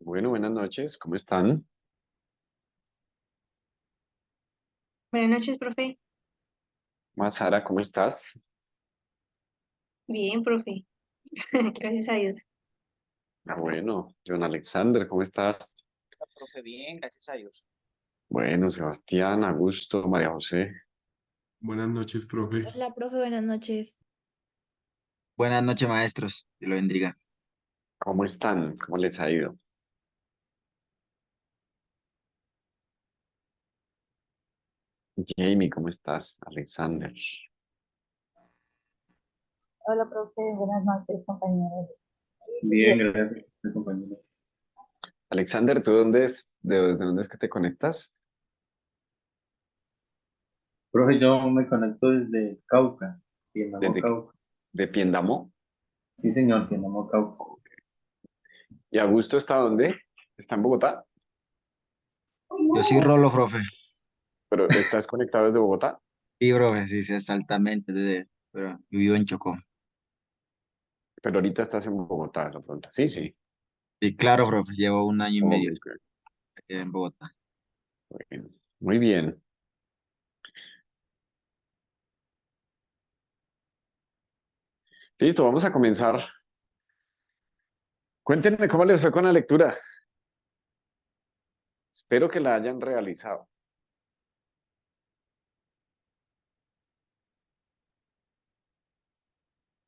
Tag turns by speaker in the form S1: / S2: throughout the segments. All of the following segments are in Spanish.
S1: Bueno, buenas noches, ¿cómo están?
S2: Buenas noches, profe.
S1: Más Sara, ¿cómo estás?
S2: Bien, profe. Gracias a Dios.
S1: Bueno, John Alexander, ¿cómo estás?
S3: Profe, bien, gracias a Dios.
S1: Bueno, Sebastián, Augusto, María José,
S4: Buenas noches, profe.
S5: Hola, profe, buenas noches.
S6: Buenas noches, maestros. Dios lo bendiga.
S1: ¿cómo están? ¿Cómo les ha ido? Jamie, ¿cómo estás? Alexander.
S7: Hola, profe. Buenas noches, compañeros.
S4: Bien, gracias, compañero.
S1: Alexander, ¿tú de dónde es que te conectas?
S4: Profe, yo me conecto desde Cauca, Piendamó,
S1: ¿Desde
S4: Cauca.
S1: de Piendamó?
S4: Sí, señor, Piendamó, Cauca.
S1: ¿Y Augusto está dónde? ¿Está en Bogotá?
S6: Yo soy Rolo, profe.
S1: ¿Pero estás conectado desde Bogotá?
S6: Sí, profe, sí, sí, exactamente. Pero yo vivo en Chocó.
S1: Pero ahorita estás en Bogotá, de pronto. Sí, sí.
S6: Y claro, profe, llevo un año y
S1: Ok,
S6: medio
S1: ok,
S6: en Bogotá.
S1: bueno. Muy bien. Listo, vamos a comenzar. Cuéntenme cómo les fue con la lectura. Espero que la hayan realizado.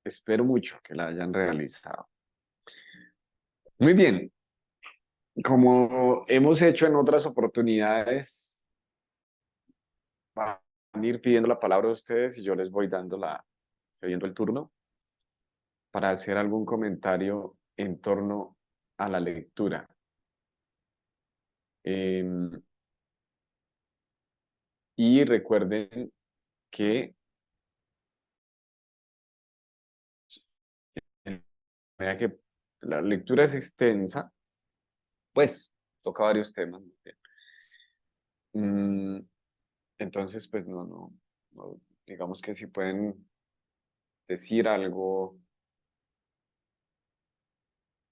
S1: Espero mucho que la hayan realizado. Muy bien. Como hemos hecho en otras oportunidades, van a ir pidiendo la palabra a ustedes y yo les voy cediendo el turno para hacer algún comentario en torno a la lectura. Em, y recuerden que en medida que la lectura es extensa, pues toca varios temas. Mm, entonces, pues no, digamos que si pueden decir algo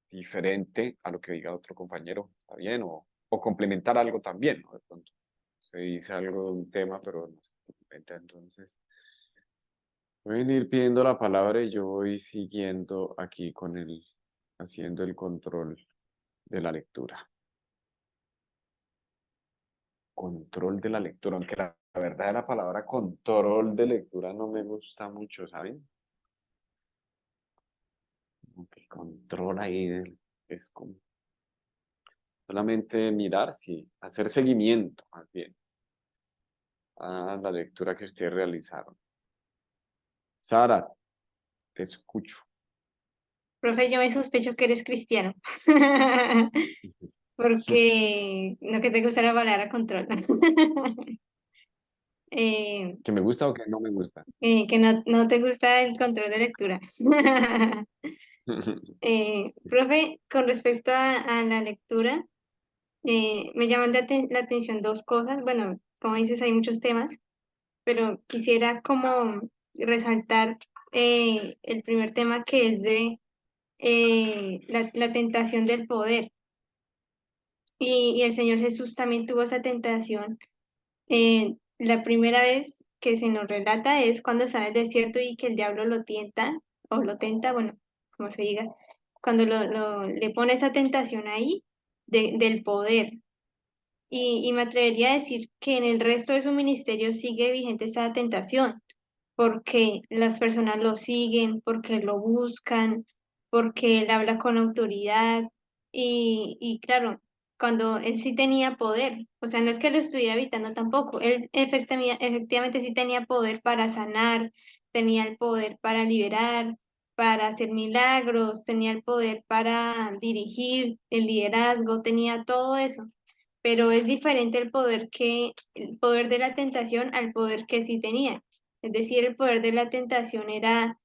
S1: diferente a lo que diga otro compañero, está bien, o complementar algo también, ¿no? De pronto se dice algo de un tema, pero no se complementa, entonces pueden ir pidiendo la palabra y yo voy siguiendo aquí haciendo el control de la lectura. Control de la lectura, aunque la verdad la palabra control de lectura no me gusta mucho, ¿saben? Como que control ahí es como solamente mirar, sí, hacer seguimiento más bien a la lectura que ustedes realizaron. Sara, te escucho.
S2: Profe, yo me sospecho que eres cristiano. Porque no que te gusta la palabra control. Eh,
S1: ¿Que me gusta o que no me gusta?
S2: que no te gusta el control de lectura. Profe, con respecto a la lectura, me llaman la atención dos cosas. Bueno, como dices, hay muchos temas, pero quisiera como resaltar el primer tema que es de la tentación del poder. Y el Señor Jesús también tuvo esa tentación. La primera vez que se nos relata es cuando está en el desierto y que el diablo lo tienta, o lo tenta, bueno, como se diga, cuando le pone esa tentación ahí del poder. Y me atrevería a decir que en el resto de su ministerio sigue vigente esa tentación porque las personas lo siguen, porque lo buscan, porque él habla con autoridad y claro, cuando él sí tenía poder, o sea, no es que lo estuviera evitando tampoco, él efectivamente sí tenía poder para sanar, tenía el poder para liberar, para hacer milagros, tenía el poder para dirigir, el liderazgo, tenía todo eso. Pero es diferente el poder de la tentación al poder que sí tenía. Es decir, el poder de la tentación era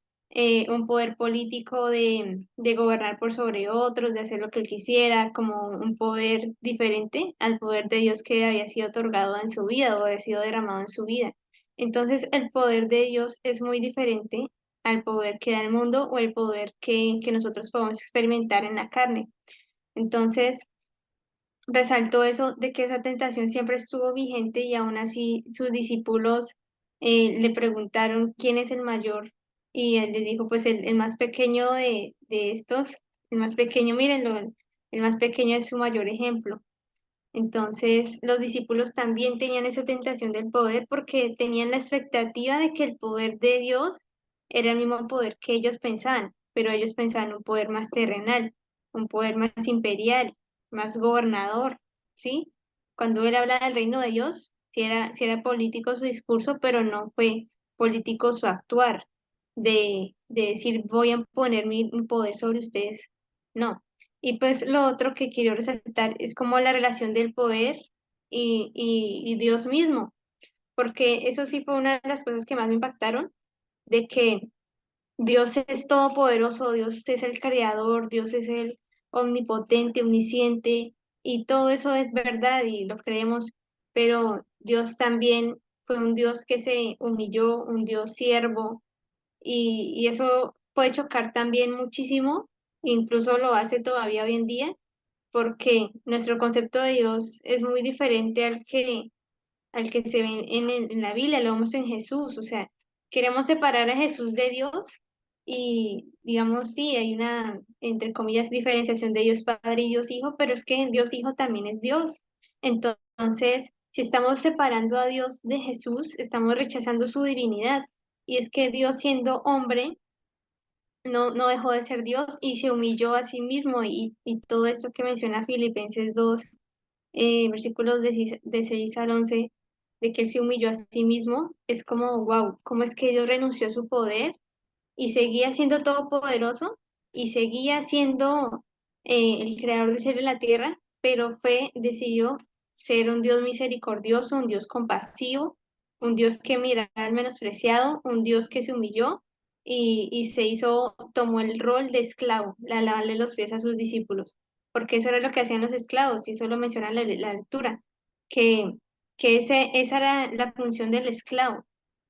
S2: un poder político de gobernar por sobre otros, de hacer lo que él quisiera, como un poder diferente al poder de Dios que había sido otorgado en su vida o había sido derramado en su vida. Entonces, el poder de Dios es muy diferente al poder que da el mundo o el poder que nosotros podemos experimentar en la carne. Entonces, resaltó eso de que esa tentación siempre estuvo vigente y aún así sus discípulos le preguntaron quién es el mayor y él les dijo, pues el más pequeño de estos, el más pequeño, mírenlo, el más pequeño es su mayor ejemplo. Entonces, los discípulos también tenían esa tentación del poder porque tenían la expectativa de que el poder de Dios era el mismo poder que ellos pensaban, pero ellos pensaban un poder más terrenal, un poder más imperial, más gobernador, ¿sí? Cuando él habla del reino de Dios, si era político su discurso, pero no fue político su actuar, de decir voy a poner mi poder sobre ustedes. No, y pues lo otro que quiero resaltar es como la relación del poder y Dios mismo, porque eso sí fue una de las cosas que más me impactaron, de que Dios es todopoderoso, Dios es el creador, Dios es el omnipotente, omnisciente, y todo eso es verdad y lo creemos, pero Dios también fue un Dios que se humilló, un Dios siervo, y eso puede chocar también muchísimo, incluso lo hace todavía hoy en día porque nuestro concepto de Dios es muy diferente al que se ve en la Biblia, lo vemos en Jesús, o sea, queremos separar a Jesús de Dios y digamos, sí, hay una, entre comillas, diferenciación de Dios Padre y Dios Hijo, pero es que Dios Hijo también es Dios. Entonces, si estamos separando a Dios de Jesús, estamos rechazando su divinidad. Y es que Dios siendo hombre, no dejó de ser Dios y se humilló a sí mismo y todo esto que menciona Filipenses 2 versículos de 6 al 11 de que él se humilló a sí mismo, es como, wow, ¿cómo es que Dios renunció a su poder y seguía siendo todopoderoso y seguía siendo el creador del cielo y la tierra, pero decidió ser un Dios misericordioso, un Dios compasivo, un Dios que mira al menospreciado, un Dios que se humilló y tomó el rol de esclavo, la lavarle los pies a sus discípulos, porque eso era lo que hacían los esclavos, y eso lo menciona la lectura, que, esa era la función del esclavo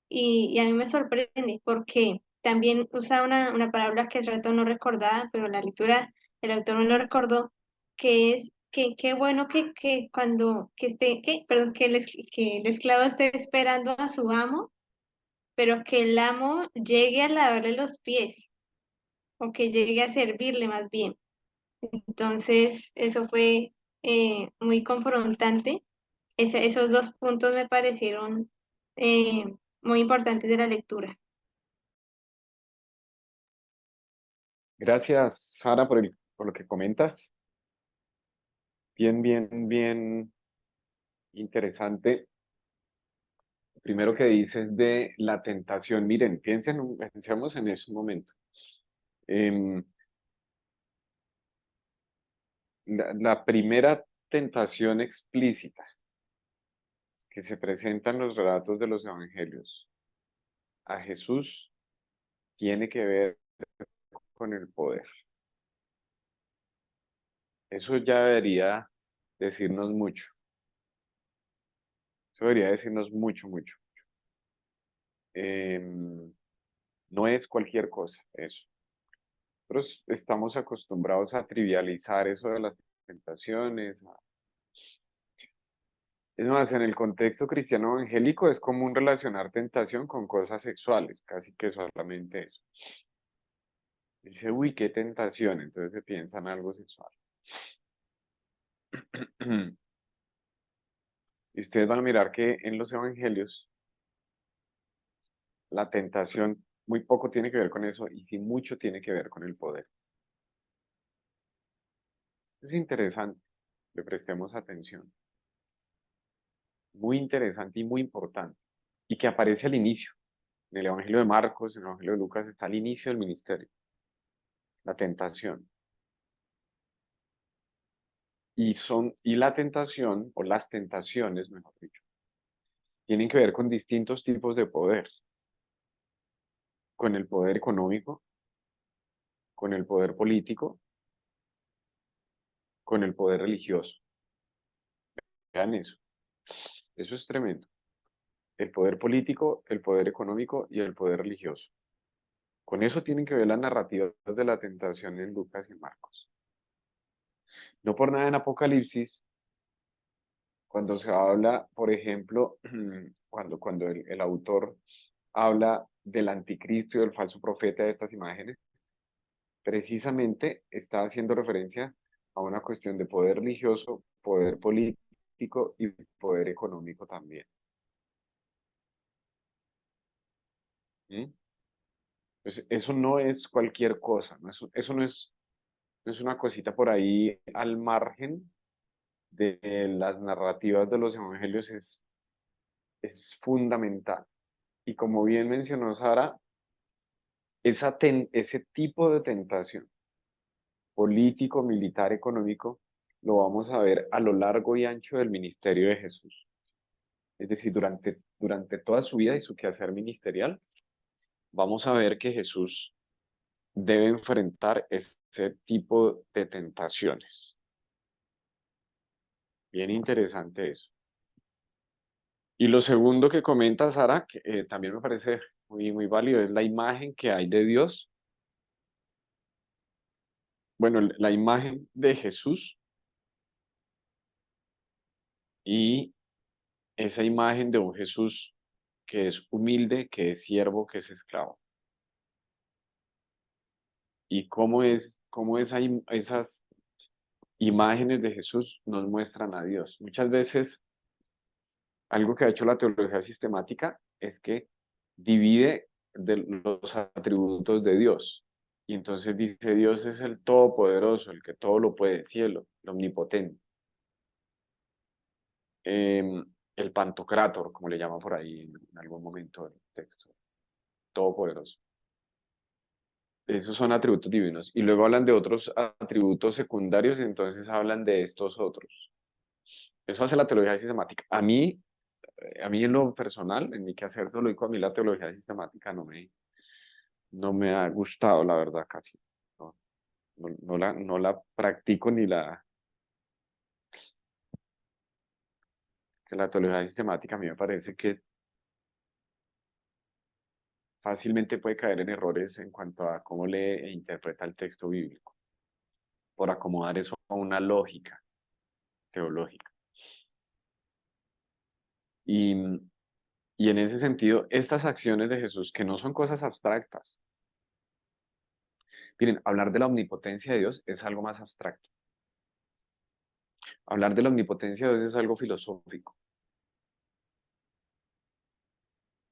S2: y a mí me sorprende porque también usa una palabra que hace rato no recordaba, pero la lectura del autor me lo recordó, que es que qué bueno que cuando que esté, que, perdón, que el esclavo esté esperando a su amo, pero que el amo llegue a lavarle los pies, o que llegue a servirle más bien. Entonces, eso fue muy confrontante. Esos dos puntos me parecieron muy importantes de la lectura.
S1: Gracias, Sara, por lo que comentas. Bien, bien, bien interesante. Primero que dices de la tentación. Miren, pensemos en ese momento. Em, la primera tentación explícita que se presenta en los relatos de los evangelios a Jesús tiene que ver con el poder. Eso ya debería decirnos mucho. Eso debería decirnos mucho, mucho. Em, no es cualquier cosa eso. Nosotros estamos acostumbrados a trivializar eso de las tentaciones. Es más, en el contexto cristiano evangélico es común relacionar tentación con cosas sexuales, casi que solamente eso. Dice, uy, qué tentación, entonces se piensa en algo sexual. Y ustedes van a mirar que en los evangelios la tentación muy poco tiene que ver con eso y sí mucho tiene que ver con el poder. Es interesante, le prestemos atención. Muy interesante y muy importante. Y que aparece al inicio. En el Evangelio de Marcos, en el Evangelio de Lucas, está al inicio del ministerio. La tentación. Y la tentación, o las tentaciones, mejor dicho, tienen que ver con distintos tipos de poder. Con el poder económico, con el poder político, con el poder religioso. Vean eso. Eso es tremendo. El poder político, el poder económico y el poder religioso. Con eso tienen que ver las narrativas de la tentación en Lucas y Marcos. No por nada en Apocalipsis Cuando se habla, por ejemplo, cuando el autor habla del anticristo y del falso profeta de estas imágenes, precisamente está haciendo referencia a una cuestión de poder religioso, poder político y poder económico también. ¿Mm? Entonces, eso no es cualquier cosa, eso no es una cosita por ahí al margen de las narrativas de los evangelios, es fundamental. Y como bien mencionó Sara, ese tipo de tentación político, militar, económico, lo vamos a ver a lo largo y ancho del ministerio de Jesús. Es decir, durante toda su vida y su quehacer ministerial, vamos a ver que Jesús debe enfrentar ese tipo de tentaciones. Bien interesante eso. Y lo segundo que comenta Sara, que también me parece muy válido, es la imagen que hay de Dios. Bueno, la imagen de Jesús y esa imagen de un Jesús que es humilde, que es siervo, que es esclavo. Y cómo esas imágenes de Jesús nos muestran a Dios. Muchas veces algo que ha hecho la teología sistemática es que divide de los atributos de Dios. Y entonces dice, Dios es el todopoderoso, el que todo lo puede, cielo, el omnipotente. El pantocrátor, como le llaman por ahí en algún momento del texto, todopoderoso. Esos son atributos divinos. Y luego hablan de otros atributos secundarios, y entonces hablan de estos otros. Eso hace la teología sistemática. A mí en lo personal, en mi quehacer teológico, a mí la teología sistemática no me ha gustado, la verdad, casi. No, no la practico ni la... Que la teología sistemática a mí me parece que fácilmente puede caer en errores en cuanto a cómo lee e interpreta el texto bíblico, por acomodar eso a una lógica teológica. Y, y en ese sentido, estas acciones de Jesús, que no son cosas abstractas, miren, hablar de la omnipotencia de Dios es algo más abstracto. Hablar de la omnipotencia de Dios es algo filosófico.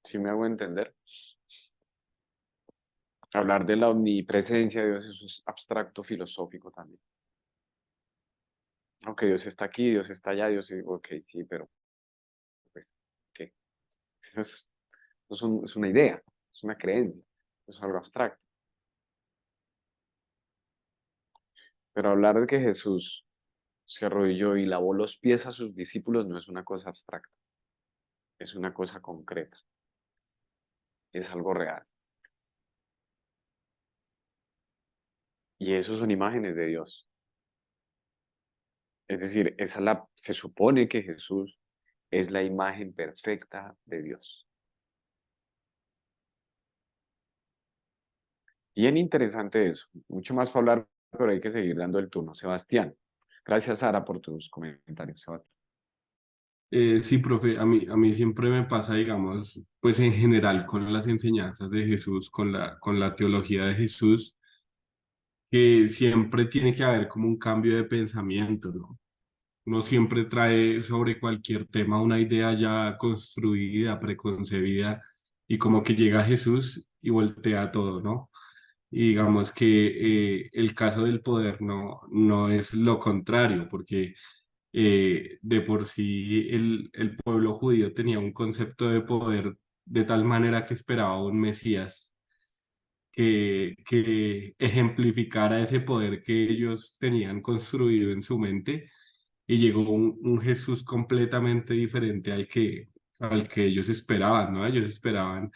S1: ¿Sí me hago entender? Hablar de la omnipresencia de Dios eso es abstracto filosófico también. Ok, Dios está aquí, Dios está allá, ok, sí, pero pues, ¿qué? Eso es una idea, es una creencia, es algo abstracto. Pero hablar de que Jesús se arrodilló y lavó los pies a sus discípulos no es una cosa abstracta, es una cosa concreta, es algo real. Y eso son imágenes de Dios. Es decir, se supone que Jesús es la imagen perfecta de Dios. Bien interesante eso. Mucho más para hablar, pero hay que seguir dando el turno. Sebastián. Gracias, Sara, por tus comentarios, Sebastián.
S5: Sí, profe, a mí siempre me pasa, digamos, pues en general con las enseñanzas de Jesús, con la teología de Jesús, que siempre tiene que haber como un cambio de pensamiento, ¿no? Uno siempre trae sobre cualquier tema una idea ya construida, preconcebida, y como que llega Jesús y voltea todo, ¿no? Y digamos que el caso del poder no es lo contrario, porque de por sí el pueblo judío tenía un concepto de poder de tal manera que esperaba un Mesías que ejemplificara ese poder que ellos tenían construido en su mente y llegó un Jesús completamente diferente al que ellos esperaban, ¿no? Ellos esperaban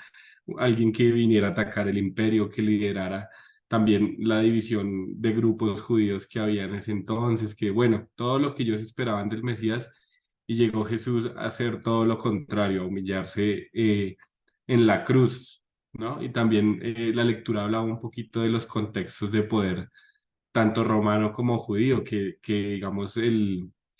S5: alguien que viniera a atacar el imperio, que liderara también la división de grupos judíos que había en ese entonces, que bueno, todo lo que ellos esperaban del Mesías, y llegó Jesús a hacer todo lo contrario, a humillarse en la cruz, ¿no? Y también la lectura hablaba un poquito de los contextos de poder, tanto romano como judío, que digamos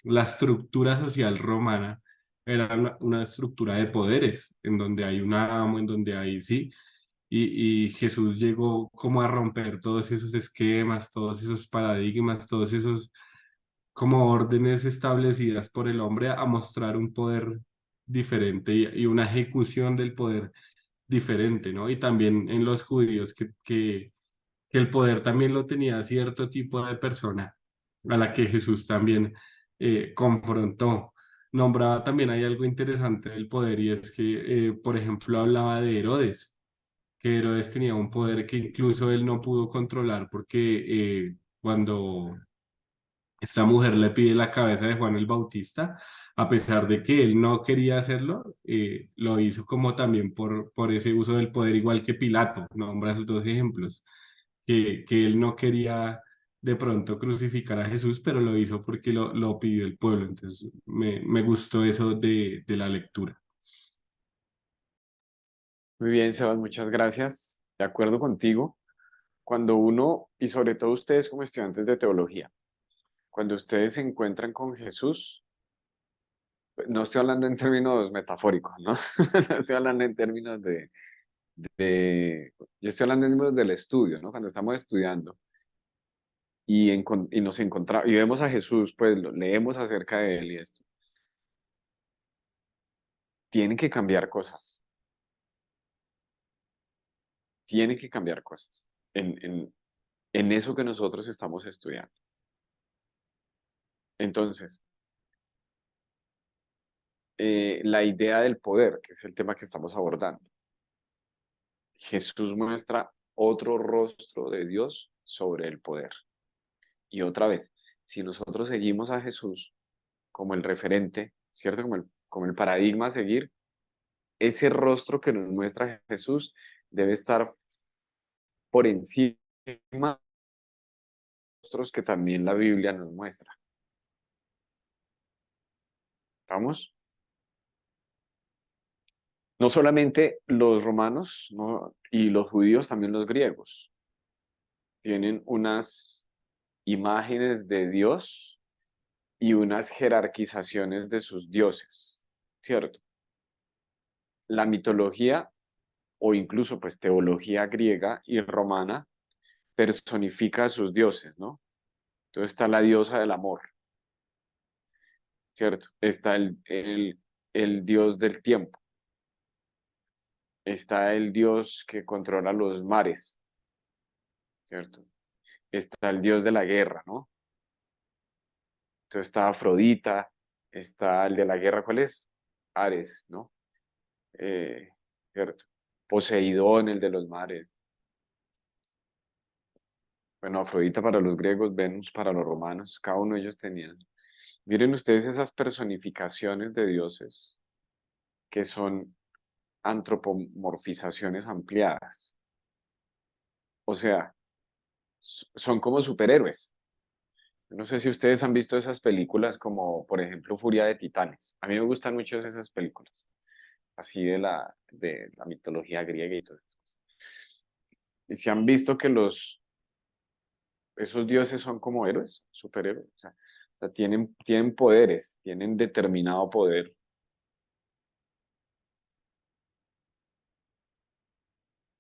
S5: la estructura social romana era una estructura de poderes, en donde hay un amo, en donde hay, sí, y Jesús llegó como a romper todos esos esquemas, todos esos paradigmas, todos esos como órdenes establecidas por el hombre a mostrar un poder diferente y una ejecución del poder diferente, ¿no? Y también en los judíos que el poder también lo tenía cierto tipo de persona a la que Jesús también confrontó. Nombraba también hay algo interesante del poder y es que, por ejemplo, hablaba de Herodes, que Herodes tenía un poder que incluso él no pudo controlar porque cuando esta mujer le pide la cabeza de Juan el Bautista, a pesar de que él no quería hacerlo, lo hizo como también por ese uso del poder, igual que Pilato, nombra esos dos ejemplos, que él no quería de pronto crucificar a Jesús, pero lo hizo porque lo pidió el pueblo. Entonces, me gustó eso de la lectura.
S1: Muy bien, Sebas, muchas gracias. De acuerdo contigo. Cuando uno, y sobre todo ustedes como estudiantes de teología, cuando ustedes se encuentran con Jesús, no estoy hablando en términos metafóricos, ¿no? No estoy hablando en términos yo estoy hablando en términos del estudio, ¿no? Cuando estamos estudiando y nos encontramos, y vemos a Jesús, pues leemos acerca de él y esto, tienen que cambiar cosas, tienen que cambiar cosas en eso que nosotros estamos estudiando. Entonces, la idea del poder, que es el tema que estamos abordando. Jesús muestra otro rostro de Dios sobre el poder. Y otra vez, si nosotros seguimos a Jesús como el referente, ¿cierto? Como el paradigma a seguir, ese rostro que nos muestra Jesús debe estar por encima de los rostros que también la Biblia nos muestra. ¿Vamos? No solamente los romanos, ¿no? Y los judíos, también los griegos. Tienen unas imágenes de Dios y unas jerarquizaciones de sus dioses, ¿cierto? La mitología o incluso pues teología griega y romana personifica a sus dioses, ¿no? Entonces está la diosa del amor, ¿cierto? Está el dios del tiempo, está el dios que controla los mares, ¿cierto? Está el dios de la guerra, ¿no? Entonces está Afrodita, está el de la guerra, ¿cuál es? Ares, ¿no? ¿Cierto? Poseidón, el de los mares. Bueno, Afrodita para los griegos, Venus para los romanos, cada uno de ellos tenían. Miren ustedes esas personificaciones de dioses que son antropomorfizaciones ampliadas. O sea, son como superhéroes. No sé si ustedes han visto esas películas como, por ejemplo, Furia de Titanes. A mí me gustan mucho esas películas, así de la mitología griega y todo eso. Y si han visto que esos dioses son como héroes, superhéroes, o sea, tienen poderes, tienen determinado poder.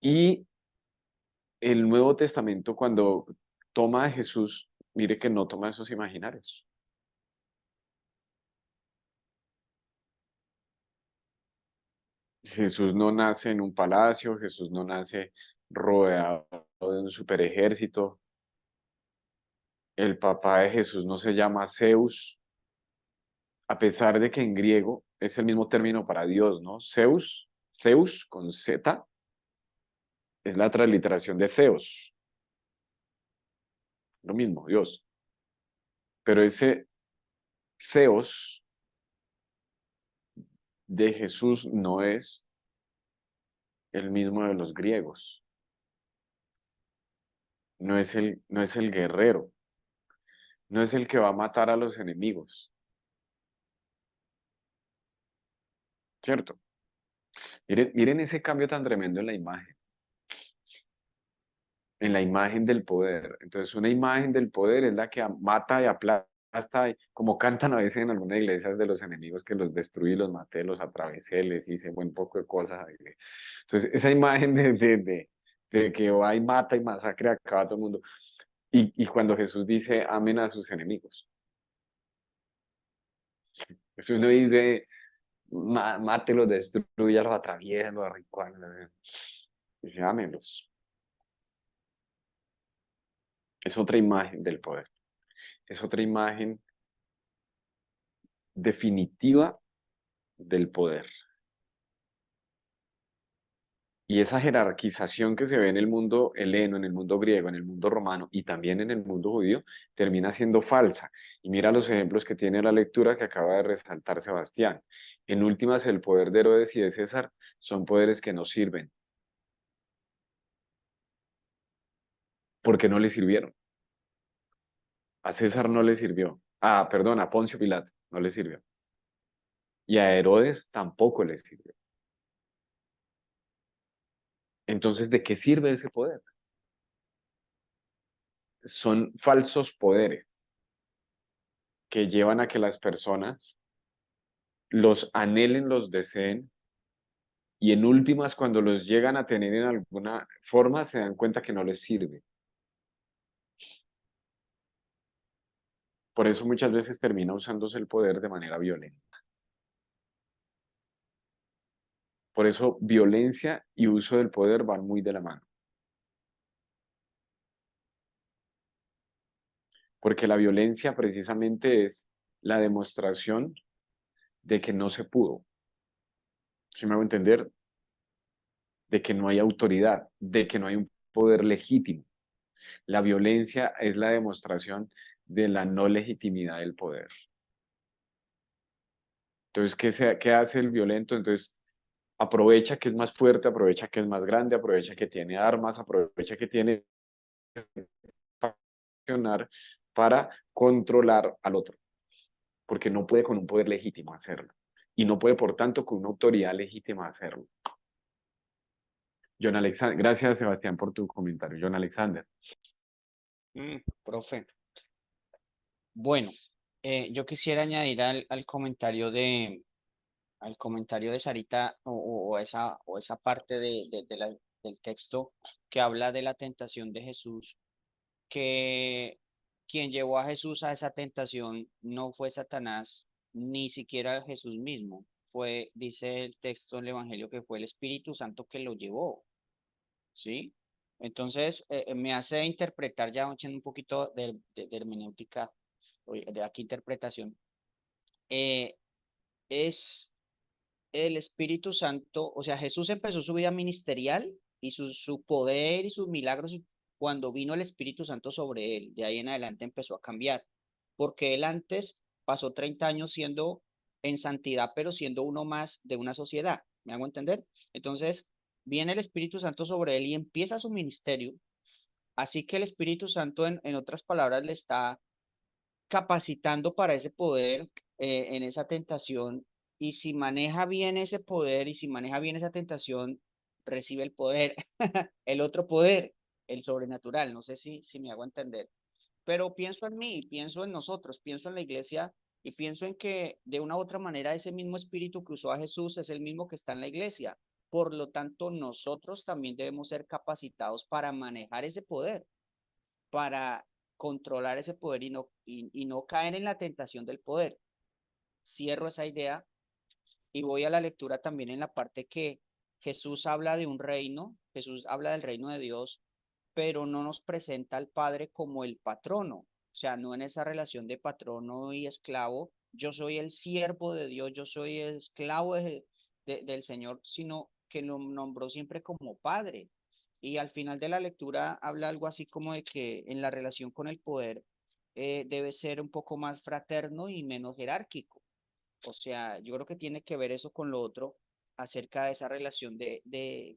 S1: Y el Nuevo Testamento, cuando toma a Jesús, mire que no toma esos imaginarios. Jesús no nace en un palacio, Jesús no nace rodeado de un super ejército. El papá de Jesús no se llama Zeus, a pesar de que en griego es el mismo término para Dios, ¿no? Zeus con Z, es la transliteración de Zeus, lo mismo, Dios. Pero ese Zeus de Jesús no es el mismo de los griegos, no es el guerrero, no es el que va a matar a los enemigos, ¿cierto? Miren ese cambio tan tremendo en la imagen del poder. Entonces, una imagen del poder es la que mata y aplasta. hasta como cantan a veces en algunas iglesias de los enemigos que los destruí, los maté, los atravesé, les hice buen poco de cosas. Entonces, esa imagen de que va y mata y masacre, acaba a todo el mundo. Y cuando Jesús dice, amen a sus enemigos. Jesús no dice, mátelos, destruyalos, atraviésalos, arrincuálenlos. Dice, ámenlos. Es otra imagen del poder. Es otra imagen definitiva del poder. Y esa jerarquización que se ve en el mundo heleno, en el mundo griego, en el mundo romano y también en el mundo judío, termina siendo falsa. Y mira los ejemplos que tiene la lectura que acaba de resaltar Sebastián. En últimas, el poder de Herodes y de César son poderes que no sirven, porque no le sirvieron. A César no le sirvió. Perdón, a Poncio Pilato no le sirvió. Y a Herodes tampoco le sirvió. Entonces, ¿de qué sirve ese poder? Son falsos poderes que llevan a que las personas los anhelen, los deseen y en últimas cuando los llegan a tener en alguna forma se dan cuenta que no les sirve. Por eso muchas veces termina usándose el poder de manera violenta. Por eso violencia y uso del poder van muy de la mano. Porque la violencia precisamente es la demostración de que no se pudo. ¿Sí me hago entender? De que no hay autoridad, de que no hay un poder legítimo. La violencia es la demostración de la no legitimidad del poder. Entonces, ¿qué hace el violento? Entonces, aprovecha que es más fuerte, aprovecha que es más grande, aprovecha que tiene armas, aprovecha que tiene para accionar para controlar al otro, porque no puede con un poder legítimo hacerlo. Y no puede, por tanto, con una autoridad legítima hacerlo. John Alexander, gracias Sebastián por tu comentario. John Alexander.
S3: Profe. Bueno, yo quisiera añadir al comentario de Sarita o esa parte del texto que habla de la tentación de Jesús, que quien llevó a Jesús a esa tentación no fue Satanás, ni siquiera Jesús mismo. Dice el texto del Evangelio que fue el Espíritu Santo que lo llevó, ¿sí? Entonces, me hace interpretar ya echando un poquito de hermenéutica, de aquí interpretación. Eh, es el Espíritu Santo, o sea, Jesús empezó su vida ministerial y su poder y sus milagros cuando vino el Espíritu Santo sobre él. De ahí en adelante empezó a cambiar, porque él antes pasó 30 años siendo en santidad, pero siendo uno más de una sociedad. ¿Me hago entender? Entonces, viene el Espíritu Santo sobre él y empieza su ministerio. Así que el Espíritu Santo, en otras palabras, le está capacitando para ese poder en esa tentación. Y si maneja bien ese poder y si maneja bien esa tentación, recibe el poder, el otro poder, el sobrenatural. No sé si me hago entender. Pero pienso en mí, pienso en nosotros, pienso en la iglesia y pienso en que de una u otra manera ese mismo espíritu que usó a Jesús es el mismo que está en la iglesia. Por lo tanto, nosotros también debemos ser capacitados para manejar ese poder, para controlar ese poder y no caer en la tentación del poder. Cierro esa idea y voy a la lectura también en la parte que Jesús habla de un reino, Jesús habla del reino de Dios, pero no nos presenta al Padre como el patrono, o sea, no en esa relación de patrono y esclavo, yo soy el siervo de Dios, yo soy el esclavo del Señor, sino que lo nombró siempre como Padre. Y al final de la lectura habla algo así como de que en la relación con el poder debe ser un poco más fraterno y menos jerárquico. O sea, yo creo que tiene que ver eso con lo otro acerca de esa relación que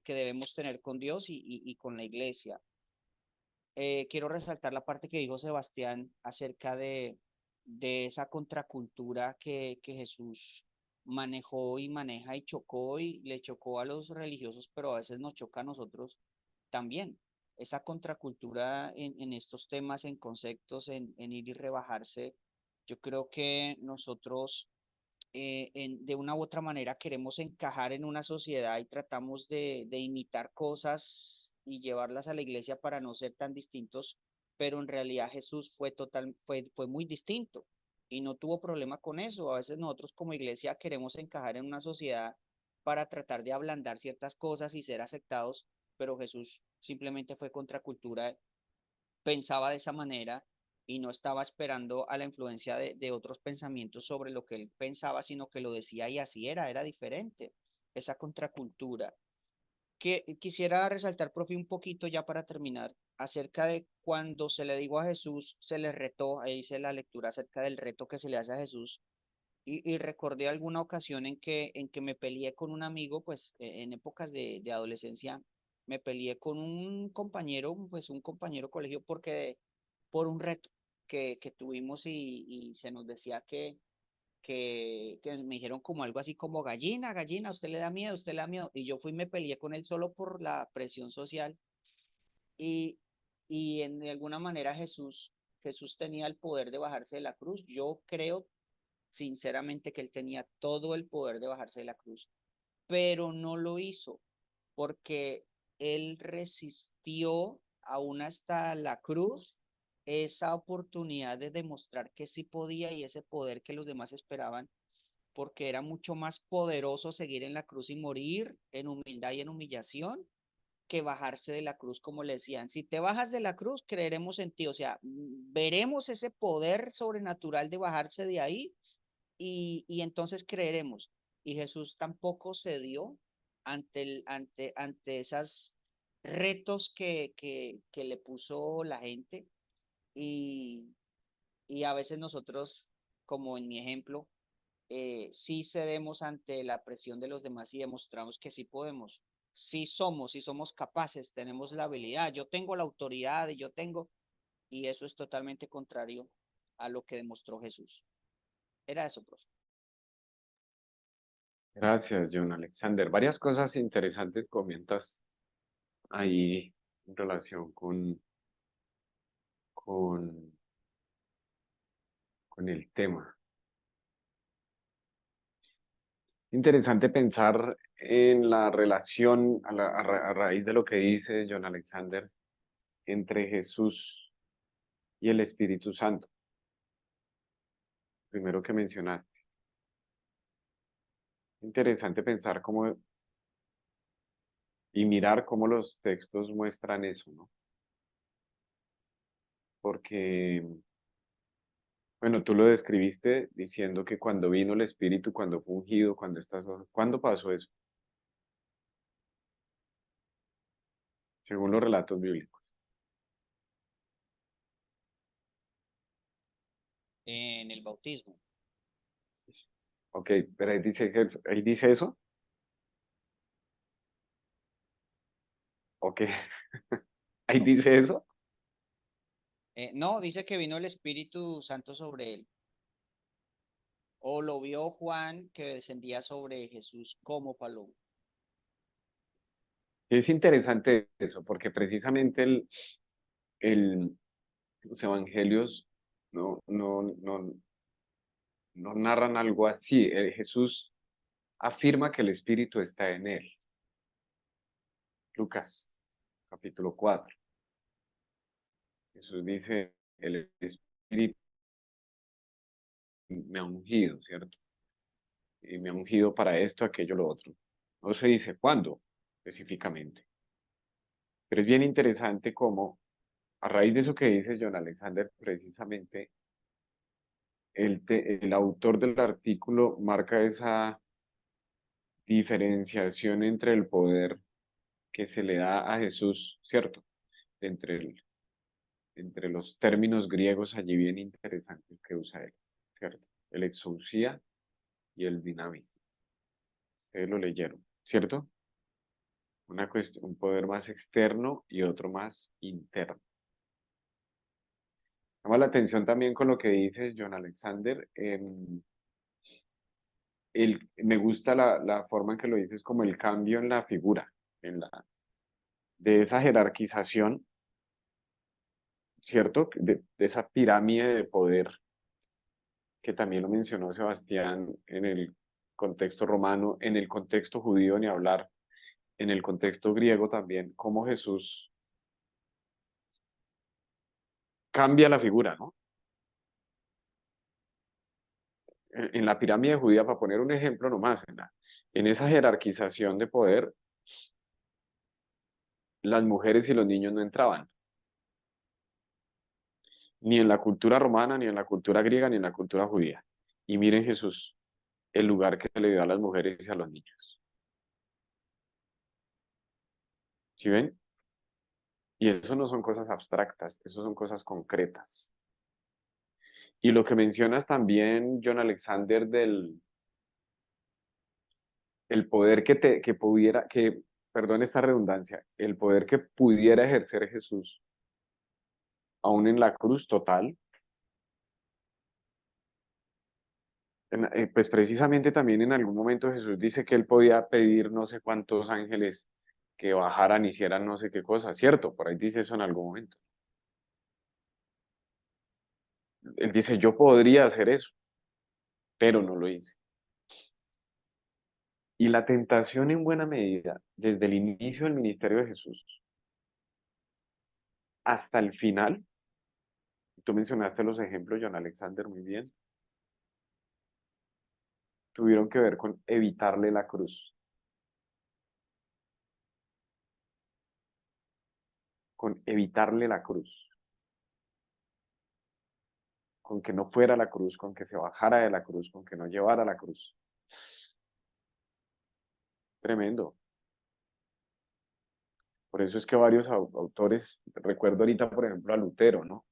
S3: debemos tener con Dios y con la iglesia. Quiero resaltar la parte que dijo Sebastián acerca de esa contracultura que Jesús manejó y maneja y chocó y le chocó a los religiosos, pero a veces nos choca a nosotros también. Esa contracultura en estos temas, en conceptos, en ir y rebajarse Yo creo que nosotros de una u otra manera queremos encajar en una sociedad y tratamos de imitar cosas y llevarlas a la iglesia para no ser tan distintos, pero en realidad Jesús fue muy distinto y no tuvo problema con eso. A veces nosotros como iglesia queremos encajar en una sociedad para tratar de ablandar ciertas cosas y ser aceptados, pero Jesús simplemente fue contracultura, pensaba de esa manera y no estaba esperando a la influencia de otros pensamientos sobre lo que él pensaba, sino que lo decía y así era diferente, esa contracultura. Que quisiera resaltar, profe, un poquito ya para terminar, acerca de cuando se le dijo a Jesús, se le retó, ahí dice la lectura acerca del reto que se le hace a Jesús, y recordé alguna ocasión en que me peleé con un amigo, pues en épocas de adolescencia, me peleé con un compañero, pues un compañero de colegio, por un reto que tuvimos y se nos decía que me dijeron como algo así como gallina, gallina, usted le da miedo, usted le da miedo. Y yo fui y me peleé con él solo por la presión social y, y en alguna manera Jesús tenía el poder de bajarse de la cruz. Yo creo sinceramente que él tenía todo el poder de bajarse de la cruz, pero no lo hizo porque él resistió aún hasta la cruz esa oportunidad de demostrar que sí podía y ese poder que los demás esperaban, porque era mucho más poderoso seguir en la cruz y morir en humildad y en humillación que bajarse de la cruz, como le decían. Si te bajas de la cruz, creeremos en ti, o sea, veremos ese poder sobrenatural de bajarse de ahí y entonces creeremos. Y Jesús tampoco cedió ante esos retos que le puso la gente y, y a veces nosotros, como en mi ejemplo, sí cedemos ante la presión de los demás y demostramos que sí podemos, sí somos capaces, tenemos la habilidad, yo tengo la autoridad y yo tengo, y eso es totalmente contrario a lo que demostró Jesús. Era eso, profe.
S1: Gracias, John Alexander. Varias cosas interesantes comentas ahí en relación con, con el tema. Interesante pensar en la relación a raíz de lo que dice John Alexander entre Jesús y el Espíritu Santo. Primero que mencionaste. Interesante pensar cómo y mirar cómo los textos muestran eso, ¿no? Porque, bueno, tú lo describiste diciendo que cuando vino el Espíritu, cuando fue ungido, ¿cuándo pasó eso? Según los relatos bíblicos.
S3: En el bautismo.
S1: Ok, pero ahí dice eso. Ok, ahí dice eso.
S3: No, dice que vino el Espíritu Santo sobre él. O lo vio Juan que descendía sobre Jesús como paloma.
S1: Es interesante eso, porque precisamente los evangelios no narran algo así. Jesús afirma que el Espíritu está en él. Lucas, capítulo 4. Jesús dice, el Espíritu me ha ungido, ¿cierto? Y me ha ungido para esto, aquello, lo otro. No se dice cuándo específicamente. Pero es bien interesante cómo, a raíz de eso que dice John Alexander, precisamente, el autor del artículo marca esa diferenciación entre el poder que se le da a Jesús, ¿cierto? Entre, entre los términos griegos allí bien interesantes que usa él, ¿cierto? El exousia y el dinamismo. Ustedes lo leyeron, ¿cierto? Una cuestión, un poder más externo y otro más interno. Llama la atención también con lo que dices, John Alexander. Me gusta la forma en que lo dices como el cambio en la figura, de esa jerarquización, ¿cierto? De esa pirámide de poder que también lo mencionó Sebastián en el contexto romano, en el contexto judío ni hablar, en el contexto griego también, cómo Jesús cambia la figura, ¿no? En la pirámide judía, para poner un ejemplo nomás, en esa jerarquización de poder, las mujeres y los niños no entraban, ni en la cultura romana, ni en la cultura griega, ni en la cultura judía. Y miren Jesús, el lugar que se le dio a las mujeres y a los niños. ¿Sí ven? Y eso no son cosas abstractas, eso son cosas concretas. Y lo que mencionas también, John Alexander, del el poder que pudiera, perdón esta redundancia, el poder que pudiera ejercer Jesús, aún en la cruz total, pues precisamente también en algún momento Jesús dice que él podía pedir no sé cuántos ángeles que bajaran, hicieran no sé qué cosa, ¿cierto? Por ahí dice eso en algún momento. Él dice, yo podría hacer eso, pero no lo hice. Y la tentación en buena medida, desde el inicio del ministerio de Jesús hasta el final, tú mencionaste los ejemplos, John Alexander, muy bien, tuvieron que ver con evitarle la cruz, con evitarle la cruz, con que no fuera la cruz, con que se bajara de la cruz, con que no llevara la cruz. Tremendo. Por eso es que varios autores, recuerdo ahorita, por ejemplo, a Lutero, ¿no?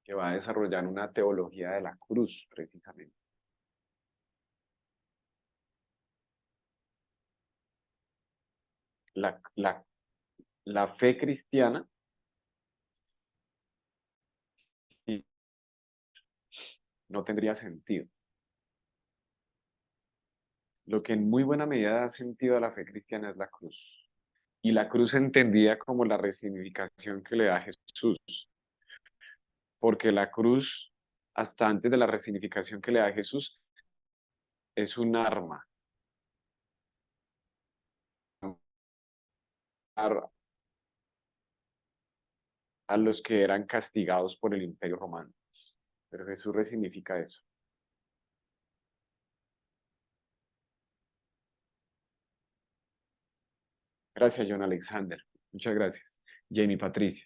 S1: Que va a desarrollar una teología de la cruz, precisamente. La, la, la fe cristiana sí, no tendría sentido. Lo que en muy buena medida da sentido a la fe cristiana es la cruz. Y la cruz entendida como la resignificación que le da Jesús. Porque la cruz, hasta antes de la resignificación que le da Jesús, es un arma a los que eran castigados por el Imperio Romano. Pero Jesús resignifica eso. Gracias, John Alexander. Muchas gracias. Jamie Patricia.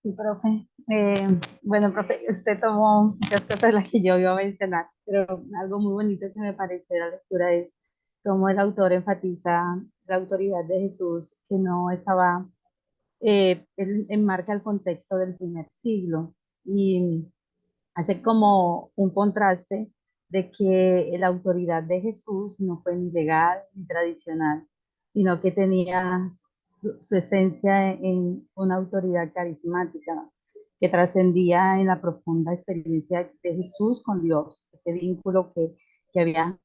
S7: Sí, profe. Bueno, profe, usted tomó muchas cosas de las que yo iba a mencionar, pero algo muy bonito que me pareció de la lectura es cómo el autor enfatiza la autoridad de Jesús, que no estaba, él enmarca el contexto del primer siglo y hace como un contraste de que la autoridad de Jesús no fue ni legal ni tradicional, sino que tenía su esencia en una autoridad carismática que trascendía en la profunda experiencia de Jesús con Dios, ese vínculo que había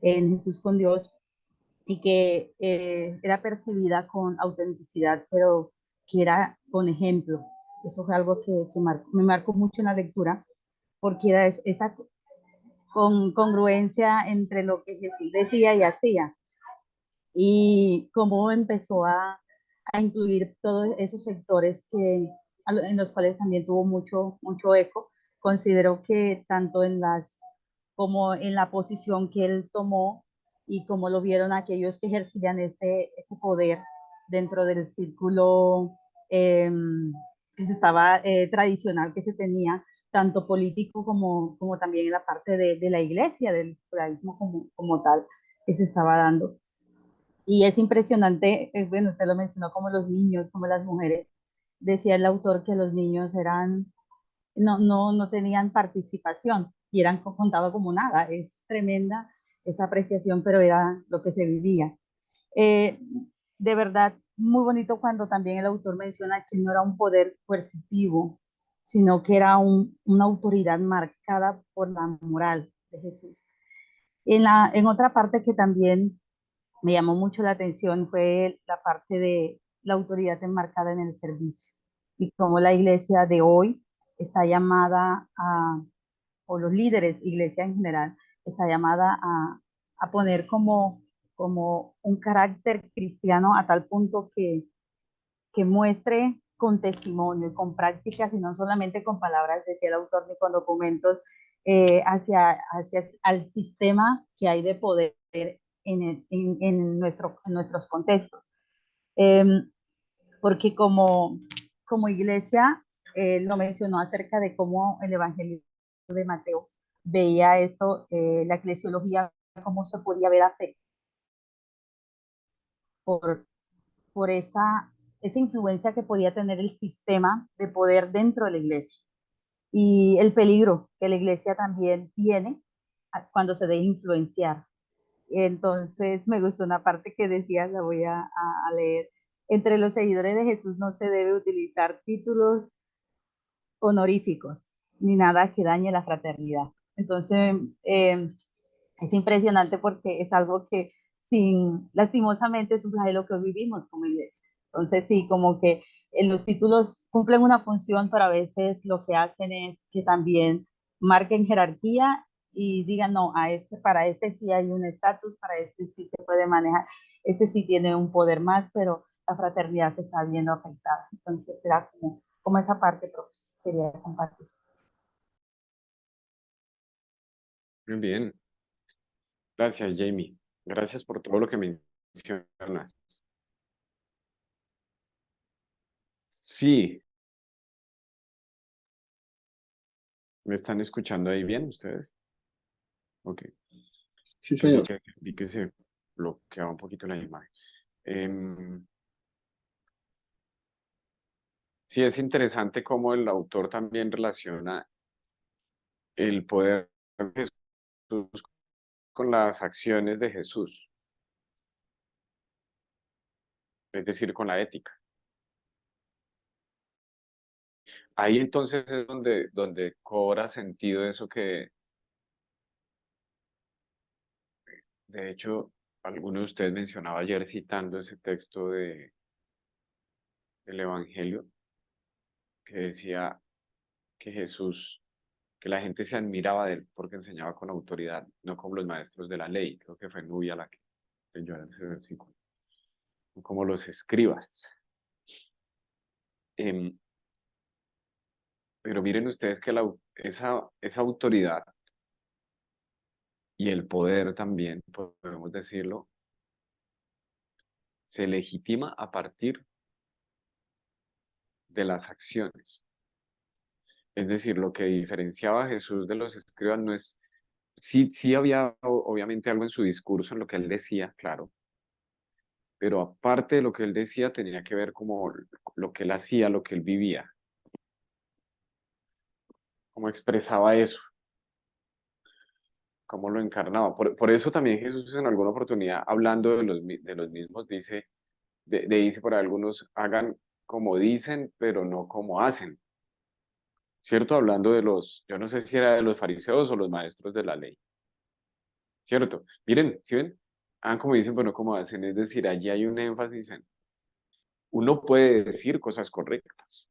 S7: en Jesús con Dios y que era percibida con autenticidad, pero que era con ejemplo. Eso fue algo que me marcó mucho en la lectura porque era esa congruencia entre lo que Jesús decía y hacía, y cómo empezó a incluir todos esos sectores en los cuales también tuvo mucho eco. Considero que tanto en como en la posición que él tomó y cómo lo vieron aquellos que ejercían ese poder dentro del círculo eh, que se estaba tradicional que se tenía, tanto político como también en la parte de la iglesia, del judaísmo como tal, que se estaba dando. Y es impresionante, bueno, usted lo mencionó, como los niños, como las mujeres. Decía el autor que los niños no tenían participación y eran contados como nada. Es tremenda esa apreciación, pero era lo que se vivía. Eh, de verdad, muy bonito cuando también el autor menciona que no era un poder coercitivo, sino que era una autoridad marcada por la moral de Jesús. En otra parte que también me llamó mucho la atención fue la parte de la autoridad enmarcada en el servicio y cómo la iglesia de hoy está llamada o los líderes, iglesia en general, está llamada a poner como un carácter cristiano a tal punto que muestre con testimonio y con prácticas y no solamente con palabras, decía el autor, ni con documentos, hacia al sistema que hay de poder en nuestros contextos. Porque como iglesia, lo mencionó acerca de cómo el Evangelio de Mateo veía esto, la eclesiología, cómo se podía ver afectada por, por esa influencia que podía tener el sistema de poder dentro de la iglesia y el peligro que la iglesia también tiene cuando se deja influenciar. Entonces me gustó una parte que decía, la voy a leer. Entre los seguidores de Jesús no se debe utilizar títulos honoríficos ni nada que dañe la fraternidad. Entonces, es impresionante porque es algo que lastimosamente es un flagelo que hoy vivimos como iglesia. Entonces sí, como que en los títulos cumplen una función, pero a veces lo que hacen es que también marquen jerarquía y digan, no, para este sí hay un estatus, para este sí se puede manejar, este sí tiene un poder más, pero la fraternidad se está viendo afectada. Entonces será como esa parte, profe, quería compartir.
S1: Muy bien. Gracias, Jamie. Gracias por todo lo que mencionas. Sí, ¿me están escuchando ahí bien ustedes? Ok.
S8: Sí,
S1: Que
S8: señor.
S1: vi que se bloqueaba un poquito la imagen. Sí, es interesante cómo el autor también relaciona el poder de Jesús con las acciones de Jesús, es decir, con la ética. Ahí entonces es donde cobra sentido eso que, de hecho, alguno de ustedes mencionaba ayer citando ese texto del Evangelio, que decía que Jesús, que la gente se admiraba de él porque enseñaba con autoridad, no como los maestros de la ley. Creo que fue Nubia la que leyó ese versículo, no como los escribas. Pero miren ustedes que esa autoridad y el poder también, podemos decirlo, se legitima a partir de las acciones. Es decir, lo que diferenciaba a Jesús de los escribas no es, sí había obviamente algo en su discurso, en lo que él decía, claro, pero aparte de lo que él decía tenía que ver como lo que él hacía, lo que él vivía, cómo expresaba eso, cómo lo encarnaba. Por eso también Jesús en alguna oportunidad, hablando de los mismos, dice por algunos, hagan como dicen, pero no como hacen. ¿Cierto? Hablando yo no sé si era de los fariseos o los maestros de la ley. ¿Cierto? Miren, ¿sí ven? Hagan como dicen, pero no como hacen. Es decir, allí hay un énfasis en, uno puede decir cosas correctas,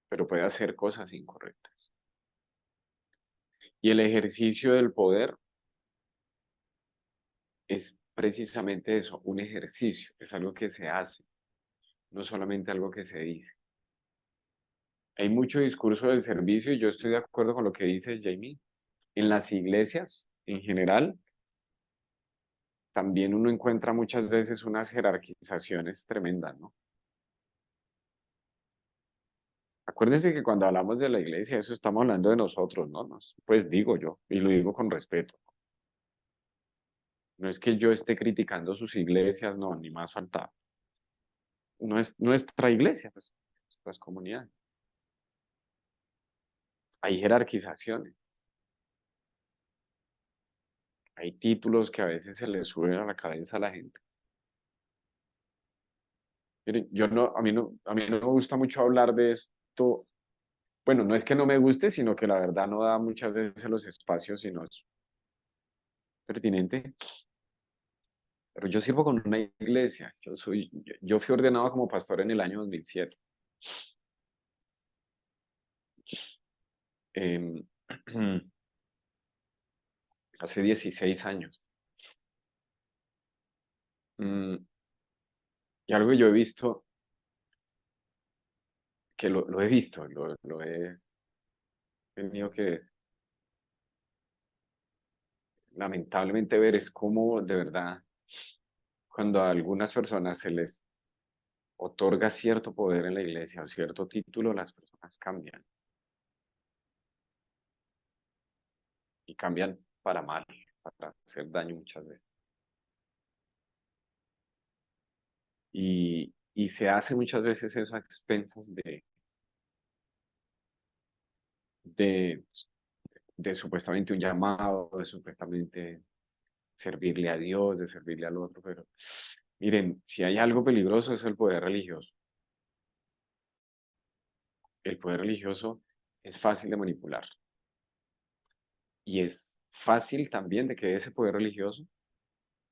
S1: pero puede hacer cosas incorrectas. Y el ejercicio del poder es precisamente eso, un ejercicio, es algo que se hace, no solamente algo que se dice. Hay mucho discurso del servicio y yo estoy de acuerdo con lo que dice Jamie. En las iglesias, en general, también uno encuentra muchas veces unas jerarquizaciones tremendas, ¿no? Acuérdense que cuando hablamos de la iglesia, eso estamos hablando de nosotros, ¿no? Pues digo yo, y lo digo con respeto. No es que yo esté criticando sus iglesias, no, ni más faltaba. No es nuestra iglesia, pues, nuestras comunidades. Hay jerarquizaciones, hay títulos que a veces se les suben a la cabeza a la gente. Miren, a mí no me gusta mucho hablar de esto. Bueno, no es que no me guste, sino que la verdad no da muchas veces los espacios y no es pertinente. Pero yo sirvo con una iglesia. Yo fui ordenado como pastor en el año 2007. em, hace 16 años. Mm, y algo que yo he visto, que lo he visto, lo he tenido que lamentablemente ver, es cómo de verdad, cuando a algunas personas se les otorga cierto poder en la iglesia o cierto título, las personas cambian y cambian para mal, para hacer daño muchas veces. Y se hace muchas veces eso a expensas de, de supuestamente un llamado, de supuestamente servirle a Dios, de servirle al otro, pero miren, si hay algo peligroso es el poder religioso. El poder religioso es fácil de manipular y es fácil también de que ese poder religioso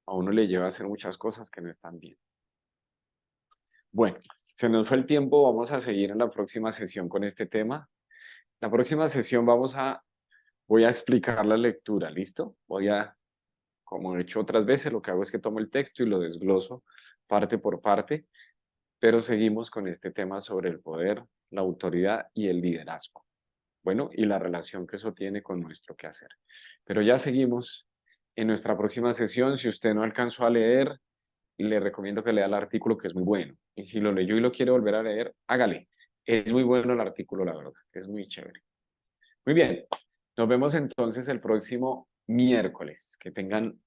S1: a uno le lleva a hacer muchas cosas que no están bien. Bueno, se nos fue el tiempo, vamos a seguir en la próxima sesión con este tema. La próxima sesión voy a explicar la lectura, ¿listo? Como he hecho otras veces, lo que hago es que tomo el texto y lo desgloso parte por parte, pero seguimos con este tema sobre el poder, la autoridad y el liderazgo. Bueno, y la relación que eso tiene con nuestro quehacer. Pero ya seguimos en nuestra próxima sesión. Si usted no alcanzó a leer, le recomiendo que lea el artículo, que es muy bueno. Y si lo leyó y lo quiere volver a leer, hágale. Es muy bueno el artículo, la verdad. Es muy chévere. Muy bien. Nos vemos entonces el próximo miércoles. Que tengan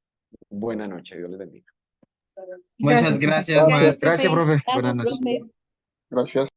S1: buena noche. Dios les bendiga.
S6: Muchas gracias,
S2: Gracias,
S6: maestro.
S2: profe.
S6: Buenas noches.
S8: Gracias.